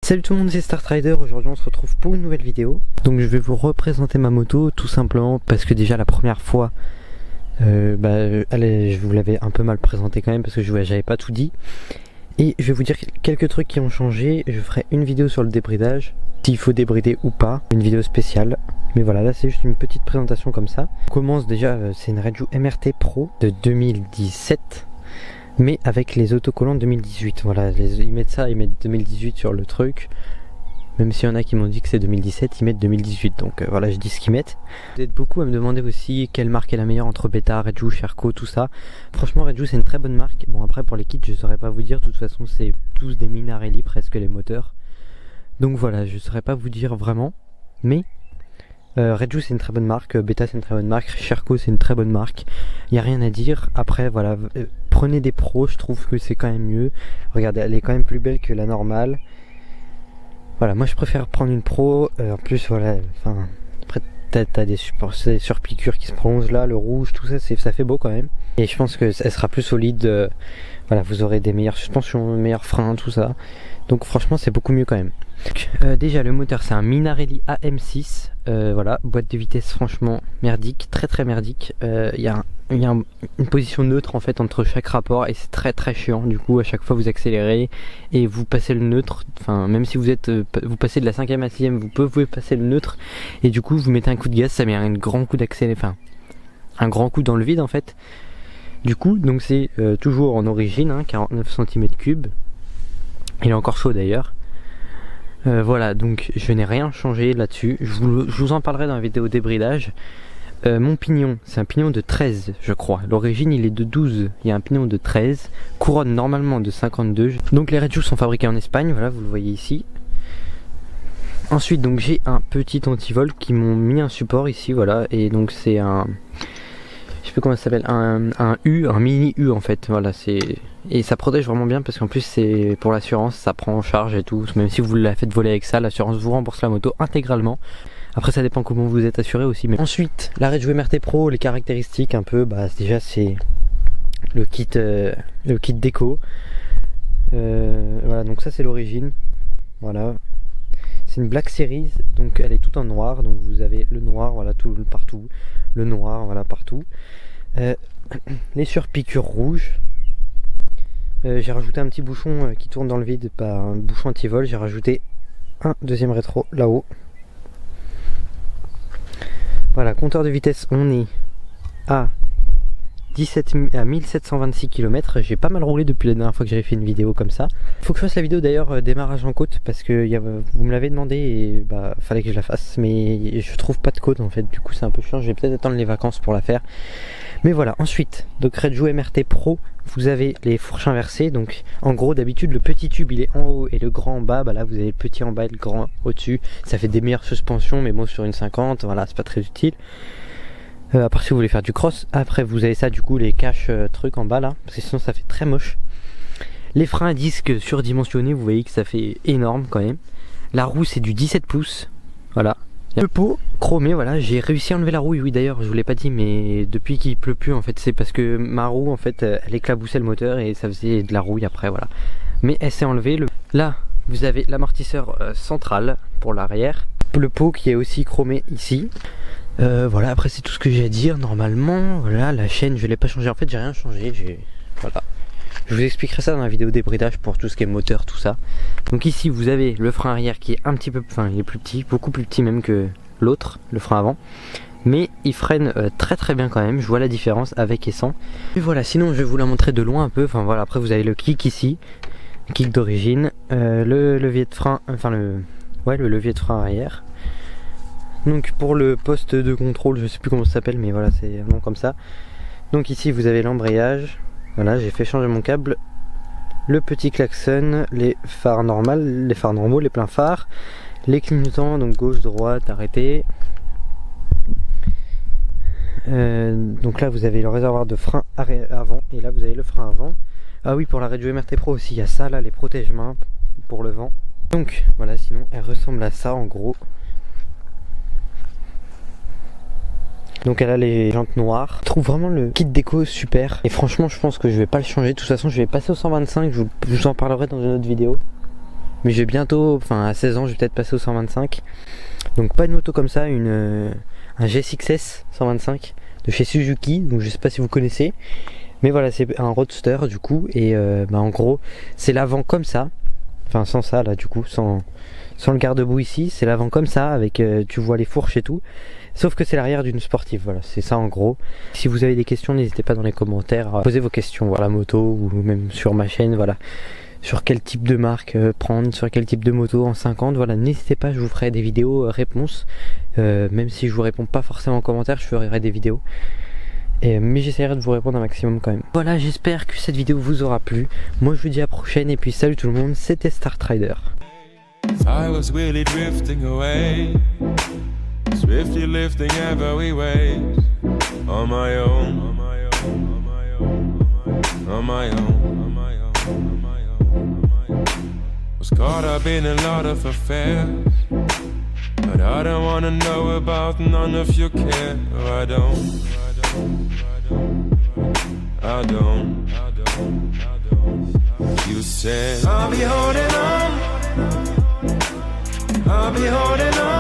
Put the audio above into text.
Salut tout le monde, c'est Startrider. Aujourd'hui on se retrouve pour une nouvelle vidéo. Donc je vais vous représenter ma moto tout simplement parce que déjà la première fois je vous l'avais un peu mal présenté quand même parce que j'avais pas tout dit. Et je vais vous dire quelques trucs qui ont changé. Je ferai une vidéo sur le débridage, s'il faut débrider ou pas, une vidéo spéciale. Mais voilà, là c'est juste une petite présentation comme ça. On commence déjà, c'est une Redju MRT Pro de 2017. Mais avec les autocollants 2018, voilà, ils mettent 2018 sur le truc. Même s'il y en a qui m'ont dit que c'est 2017, ils mettent 2018, donc voilà, je dis ce qu'ils mettent. Vous êtes beaucoup à me demander aussi quelle marque est la meilleure entre Beta, Redju, Sherco, tout ça. Franchement, Redju c'est une très bonne marque. Bon après pour les kits je saurais pas vous dire, de toute façon c'est tous des Minarelli presque les moteurs. Donc voilà, je saurais pas vous dire vraiment, mais... Redju c'est une très bonne marque, Beta c'est une très bonne marque, Sherco c'est une très bonne marque, il n'y a rien à dire. Après voilà, prenez des pros, je trouve que c'est quand même mieux. Regardez, elle est quand même plus belle que la normale. Voilà, moi je préfère prendre une pro, en plus voilà, enfin, après t'as des surpiqûres qui se prolongent là, le rouge, tout ça, ça fait beau quand même. Et je pense que elle sera plus solide, voilà, vous aurez des meilleures suspensions, meilleurs freins, tout ça. Donc franchement c'est beaucoup mieux quand même. Déjà le moteur c'est un Minarelli AM6, voilà, boîte de vitesse franchement merdique, très merdique. Il y a une position neutre en fait entre chaque rapport et c'est très chiant. Du coup à chaque fois vous accélérez et vous passez le neutre, enfin même si vous vous passez de la 5ème à la 6ème, vous pouvez passer le neutre et du coup vous mettez un coup de gaz, ça met un grand coup d'accélérateur, enfin un grand coup dans le vide en fait. Du coup donc c'est toujours en origine, hein, 49 cm3. Il est encore chaud d'ailleurs. Voilà, donc je n'ai rien changé là-dessus. Je vous en parlerai dans la vidéo débridage. Mon pignon, c'est un pignon de 13, je crois. L'origine, il est de 12. Il y a un pignon de 13. Couronne normalement de 52. Donc les Redju sont fabriqués en Espagne. Voilà, vous le voyez ici. Ensuite, donc j'ai un petit antivol qui m'ont mis un support ici. Voilà, et donc c'est un... je sais plus comment ça s'appelle, un mini U en fait, voilà, et ça protège vraiment bien parce qu'en plus c'est pour l'assurance, ça prend en charge et tout, même si vous la faites voler avec ça, l'assurance vous rembourse la moto intégralement. Après ça dépend comment vous êtes assuré aussi. Mais ensuite, la Redju MRT Pro, les caractéristiques un peu, déjà c'est le kit déco. Voilà, donc ça c'est l'origine, voilà. C'est une Black Series, donc elle est toute en noir, donc vous avez le noir, voilà, tout partout, le noir, voilà, partout. Les surpiqûres rouges. J'ai rajouté un petit bouchon qui tourne dans le vide, pas un bouchon anti-vol. J'ai rajouté un deuxième rétro là-haut. Voilà, compteur de vitesse, on est à 1726 km. J'ai pas mal roulé depuis la dernière fois que j'avais fait une vidéo comme ça. Faut que je fasse la vidéo d'ailleurs démarrage en côte parce que vous me l'avez demandé et fallait que je la fasse, mais je trouve pas de côte en fait, du coup c'est un peu chiant. Je vais peut-être attendre les vacances pour la faire. Mais voilà, ensuite, donc Redju MRT Pro, vous avez les fourches inversées. Donc en gros d'habitude le petit tube il est en haut et le grand en bas. Là vous avez le petit en bas et le grand au-dessus. Ça fait des meilleures suspensions, mais bon sur une 50, voilà, c'est pas très utile. À part si vous voulez faire du cross. Après vous avez ça du coup, les caches trucs en bas là, parce que sinon ça fait très moche. Les freins à disque surdimensionnés, vous voyez que ça fait énorme quand même. La roue c'est du 17 pouces, voilà. Le pot chromé, voilà, j'ai réussi à enlever la roue. Oui d'ailleurs je vous l'ai pas dit, mais depuis qu'il pleut plus en fait, c'est parce que ma roue en fait elle éclaboussait le moteur et ça faisait de la rouille après, voilà. Mais elle s'est enlevée. Là vous avez l'amortisseur central pour l'arrière, le pot qui est aussi chromé ici. Voilà, après c'est tout ce que j'ai à dire normalement. Voilà, la chaîne je l'ai pas changé, en fait j'ai rien changé, voilà. Je vous expliquerai ça dans la vidéo débridage pour tout ce qui est moteur, tout ça. Donc ici vous avez le frein arrière qui est un petit peu, enfin il est plus petit, beaucoup plus petit même que l'autre, le frein avant. Mais il freine très bien quand même, je vois la différence avec et sans. Et voilà, sinon je vais vous la montrer de loin un peu. Enfin voilà, après vous avez le kick ici, kick d'origine, le levier de frein, enfin le levier de frein arrière. Donc pour le poste de contrôle, je sais plus comment ça s'appelle, mais voilà, c'est vraiment comme ça. Donc ici vous avez l'embrayage, voilà, j'ai fait changer mon câble, le petit klaxon, les phares normaux, les pleins phares, les clignotants, donc gauche, droite, arrêté. Donc là vous avez le réservoir de frein avant, et là vous avez le frein avant. Ah oui, pour la Redju MRT Pro aussi, il y a ça là, les protège-mains pour le vent. Donc voilà, sinon elle ressemble à ça en gros. Donc elle a les jantes noires. Je trouve vraiment le kit déco super. Et franchement je pense que je vais pas le changer. De toute façon je vais passer au 125. Je vous en parlerai dans une autre vidéo. Mais je vais bientôt, enfin à 16 ans, je vais peut-être passer au 125. Donc pas une moto comme ça, un G6S 125 de chez Suzuki. Donc je sais pas si vous connaissez. Mais voilà, c'est un roadster du coup. Et en gros, c'est l'avant comme ça. Enfin sans ça là du coup, sans le garde-boue ici. C'est l'avant comme ça, avec tu vois les fourches et tout. Sauf que c'est l'arrière d'une sportive, voilà, c'est ça en gros. Si vous avez des questions, n'hésitez pas dans les commentaires à poser vos questions, voilà, moto ou même sur ma chaîne, voilà. Sur quel type de marque prendre, sur quel type de moto en 50, voilà, n'hésitez pas, je vous ferai des vidéos réponses. Même si je vous réponds pas forcément en commentaire, je ferai des vidéos. Mais j'essaierai de vous répondre un maximum quand même. Voilà, j'espère que cette vidéo vous aura plu. Moi je vous dis à la prochaine et puis salut tout le monde, c'était Startrider. I was really drifting away, swiftly lifting every wave, on my own, on my own, on my own, on my own, on my own, on my own. Was caught up in a lot of affairs, but I don't wanna know about none of your care. I don't, I don't, I don't. You said I'll be holding on, I'll be holding on.